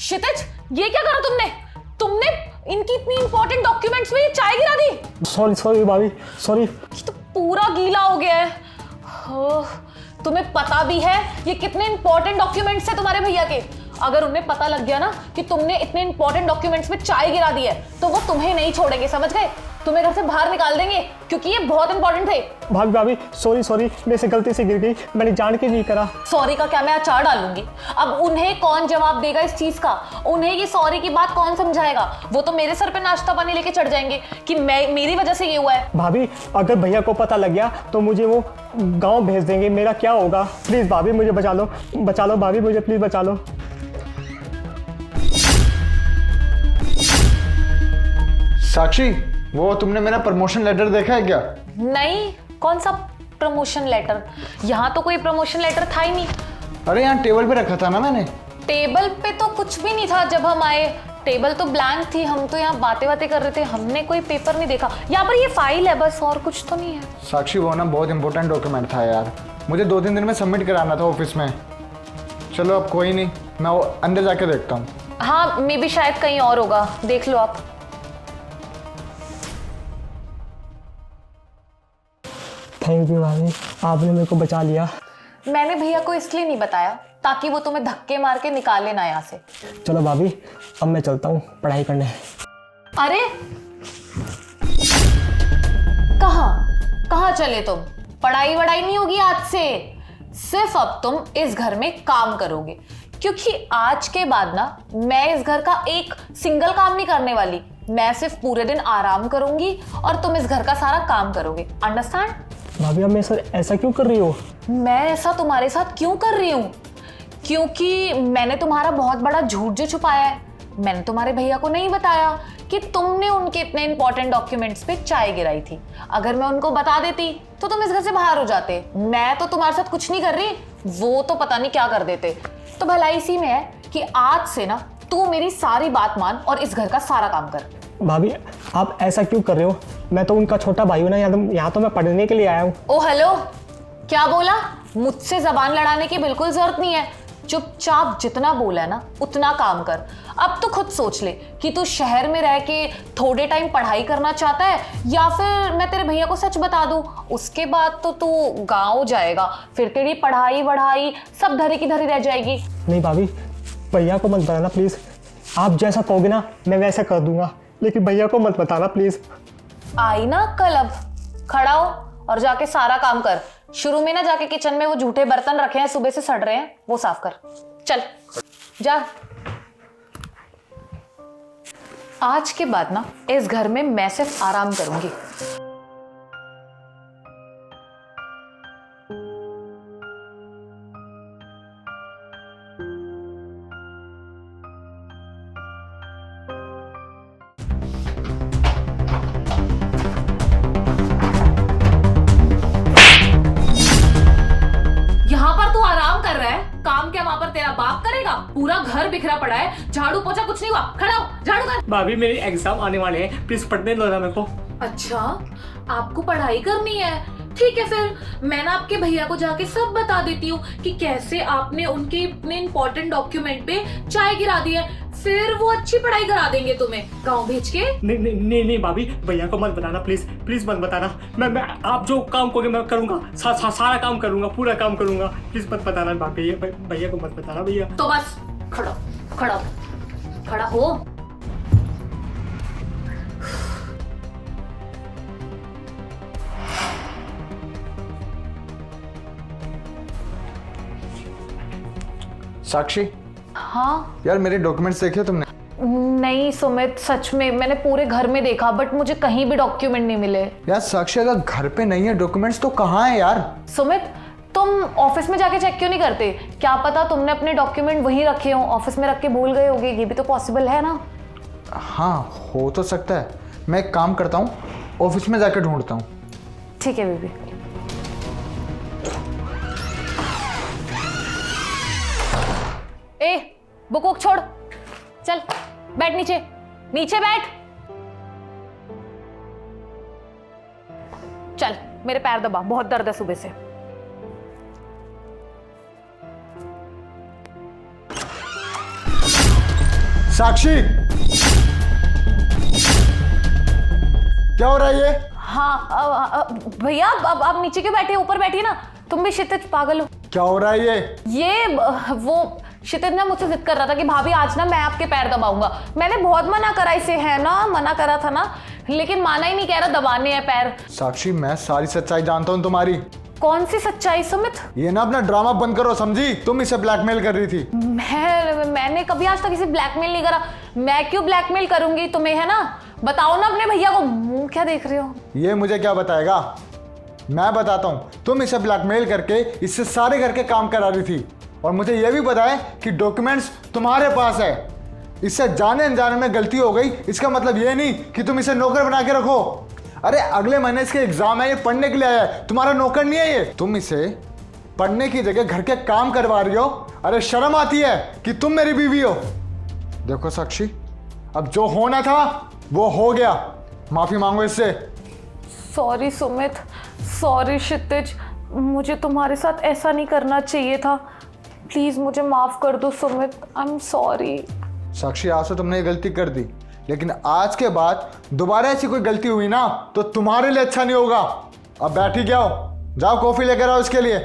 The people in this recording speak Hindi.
क्षितिज, ये क्या करा तुमने? तुमने इनकी इतनी इंपॉर्टेंट डॉक्यूमेंट्स में ये चाय गिरा दी। सॉरी भाभी, सॉरी। ये तो पूरा गीला हो गया है। तुम्हें पता भी है ये कितने इंपॉर्टेंट डॉक्यूमेंट्स है तुम्हारे भैया के? अगर उन्हें पता लग गया ना कि तुमने इतने इंपॉर्टेंट डॉक्यूमेंट्स में चाय गिरा दी है तो वो तुम्हें नहीं छोड़ेंगे, समझ गए? तुम्हें घर से बाहर निकाल देंगे क्योंकि ये बहुत इंपॉर्टेंट थे। भाभी सॉरी, मेरे से गलती से गिर गई, मैंने जान के नहीं करा। सॉरी का क्या मैं अचार डालूंगी? अब उन्हें कौन जवाब देगा इस चीज का? उन्हें ये सॉरी की बात कौन समझाएगा? वो तो मेरे सर पे नाश्ता पानी लेके चढ़ जाएंगे कि मेरी वजह से ये हुआ है। भाभी अगर भैया को पता लग गया तो मुझे वो गाँव भेज देंगे, मेरा क्या होगा? प्लीज भाभी मुझे बचा लो भाभी, मुझे प्लीज बचा लो। साक्षी, वो तुमने मेरा प्रमोशन लेटर देखा है क्या? नहीं, कौन सा प्रमोशन लेटर? यहाँ तो कोई प्रमोशन लेटर था ही नहीं। अरे यहाँ टेबल पे रखा था ना मैंने। टेबल पे तो कुछ भी नहीं था जब हम आए, टेबल तो ब्लैंक थी। हम तो यहाँ बातें कर रहे थे, हमने कोई पेपर नहीं देखा। यहाँ पर ये फाइल है बस, और कुछ तो नहीं है। साक्षी वो ना बहुत इंपॉर्टेंट डॉक्यूमेंट था यार, मुझे 2-3 दिन में सबमिट कराना था ऑफिस में। चलो अब कोई नहीं, मैं वो अंदर जाके देखता हूँ। हाँ, मे भी शायद कहीं और होगा, देख लो आप। थैंक यू भाभी, आपने मेरे को बचा लिया। मैंने भैया को इसलिए नहीं बताया ताकि वो तुम्हें धक्के मार के निकाले ना यहाँ से। चलो भाभी, अब मैं चलता हूँ पढ़ाई करने। अरे कहाँ चले तुम? पढ़ाई वढ़ाई नहीं होगी आज से, सिर्फ अब तुम इस घर में काम करोगे, क्योंकि आज के बाद ना मैं इस घर का एक सिंगल काम नहीं करने वाली। मैं सिर्फ पूरे दिन आराम करूंगी और तुम इस घर का सारा काम करोगे। अंडरस्टैंड? भाभी अब मैं सर ऐसा क्यों कर रही हो? मैं ऐसा तुम्हारे साथ क्यों कर रही हूँ? क्योंकि मैंने तुम्हारा बहुत बड़ा झूठ जो छुपाया है। मैंने तुम्हारे भैया को नहीं बताया कि तुमने उनके इतने इंपॉर्टेंट डॉक्यूमेंट्स पे चाय गिराई थी। अगर मैं उनको बता देती तो तुम इस घर से बाहर हो जाते। मैं तो तुम्हारे साथ कुछ नहीं कर रही, वो तो पता नहीं क्या कर देते। तो भलाई इसी में है कि आज से ना तू मेरी सारी बात मान और इस घर का सारा काम कर। भाभी आप ऐसा क्यों कर रहे हो? मैं तो उनका छोटा भाई हूँ ना, यहाँ तो मैं पढ़ने के लिए आया हूँ। ओ हेलो, क्या बोला? मुझसे जबान लड़ाने की बिल्कुल जरूरत नहीं है। चुपचाप जितना बोला है ना उतना काम कर। अब तो खुद सोच ले कि तू शहर में रह के थोड़े टाइम पढ़ाई करना चाहता है या फिर मैं तेरे भैया को सच बता दूं, उसके बाद तो तू गाँव जाएगा, फिर तेरी पढ़ाई वढ़ाई सब धरी की धरी रह जाएगी। नहीं भाभी, भैया को मत बताना प्लीज। आप जैसा कहोगे ना मैं वैसा कर दूंगा, लेकिन भैया को मत बताना प्लीज। आई ना कल, अब खड़ा हो और जाके सारा काम कर। शुरू में ना जाके किचन में वो झूठे बर्तन रखे हैं सुबह से सड़ रहे हैं, वो साफ कर। चल जा। आज के बाद ना इस घर में मैं सिर्फ आराम करूंगी। पूरा घर बिखरा पड़ा है, झाड़ू पोछा कुछ नहीं हुआ। खड़ा हो, झाड़ू कर। भाभी मेरे एग्जाम आने वाले हैं, प्लीज पढ़ने दो ना मेरे को। अच्छा, आपको पढ़ाई करनी है? ठीक है, फिर मैं ना आपके भैया को जाके सब बता देती हूँ कि कैसे आपने उनके इतने इंपॉर्टेंट डॉक्यूमेंट पे चाय गिरा दी है। फिर वो अच्छी पढ़ाई करा देंगे तुम्हें गाँव भेज के। नहीं भाभी, भैया को मत बताना प्लीज मत बताना। मैं आप जो काम करोगे मैं करूंगा, सारा काम करूंगा, पूरा काम करूंगा। प्लीज मत बताना भाभी, भैया को मत बताना भैया। तो बस खड़ा हो। साक्षी, हाँ यार मेरे डॉक्यूमेंट्स देखे तुमने? नहीं सुमित, सच में मैंने पूरे घर में देखा बट मुझे कहीं भी डॉक्यूमेंट नहीं मिले। यार साक्षी, अगर घर पे नहीं है डॉक्यूमेंट्स तो कहाँ है यार? सुमित, तुम ऑफिस में जाके चेक क्यों नहीं करते? क्या पता तुमने अपने डॉक्यूमेंट वहीं रखे हो, ऑफिस में रख के भूल गए होगे, ये भी तो पॉसिबल है ना। हाँ हो तो सकता है, मैं एक काम करता हूँ, ऑफिस में जाकर ढूंढता हूँ। ठीक है बेबी। ए, बुक छोड़, चल बैठ, नीचे बैठ। चल मेरे पैर दबा, बहुत दर्द है सुबह से। साक्षी, क्या हो रहा है ये? हाँ भैया अब आप नीचे क्यों बैठे, ऊपर बैठिए ना। तुम भी क्षितिज पागल हो। क्या हो रहा है ये वो क्षितिज ना मुझसे जिद कर रहा था कि भाभी आज ना मैं आपके पैर दबाऊंगा। मैंने बहुत मना करा इसे, है ना, मना करा था ना, लेकिन माना ही नहीं, कह रहा दबाने हैं पैर। साक्षी, मैं सारी सच्चाई जानता हूँ तुम्हारी। कौन सी सच्चाई सुमित? ये ना अपना ड्रामा बंद करो, समझी? तुम इसे ब्लैकमेल कर रही थी। मैंने कभी आज तक इसे ब्लैकमेल नहीं करा। मैं क्यों ब्लैकमेल करूंगी तुम्हें, है ना? बताओ ना अपने भैया को। मुंह क्या देख रहे हो? ये मुझे क्या बताएगा, मैं बताता हूँ। तुम इसे ब्लैकमेल करके इससे सारे घर के काम करा रही थी, और मुझे यह भी पता है कि डॉक्यूमेंट्स तुम्हारे पास है। इससे जाने अनजाने में गलती हो गई, इसका मतलब ये नहीं कि तुम इसे नौकर बना के रखो। अरे अगले महीने इसके एग्जाम है, ये पढ़ने के लिए आया है, तुम्हारा नौकर नहीं है ये। तुम इसे पढ़ने की जगह घर के काम करवा रही हो। अरे शर्म आती है कि तुम मेरी बीवी हो। देखो साक्षी, अब जो होना था वो हो गया, माफी मांगो इससे। सॉरी सुमित, सॉरी क्षितिज, मुझे तुम्हारे साथ ऐसा नहीं करना चाहिए था। प्लीज मुझे माफ कर दो सुमित, आई एम सॉरी। साक्षी, आज तो तुमने ये गलती कर दी, लेकिन आज के बाद दोबारा ऐसी कोई गलती हुई ना तो तुम्हारे लिए अच्छा नहीं होगा। अब बैठी क्या हो, जाओ कॉफी लेकर आओ इसके लिए।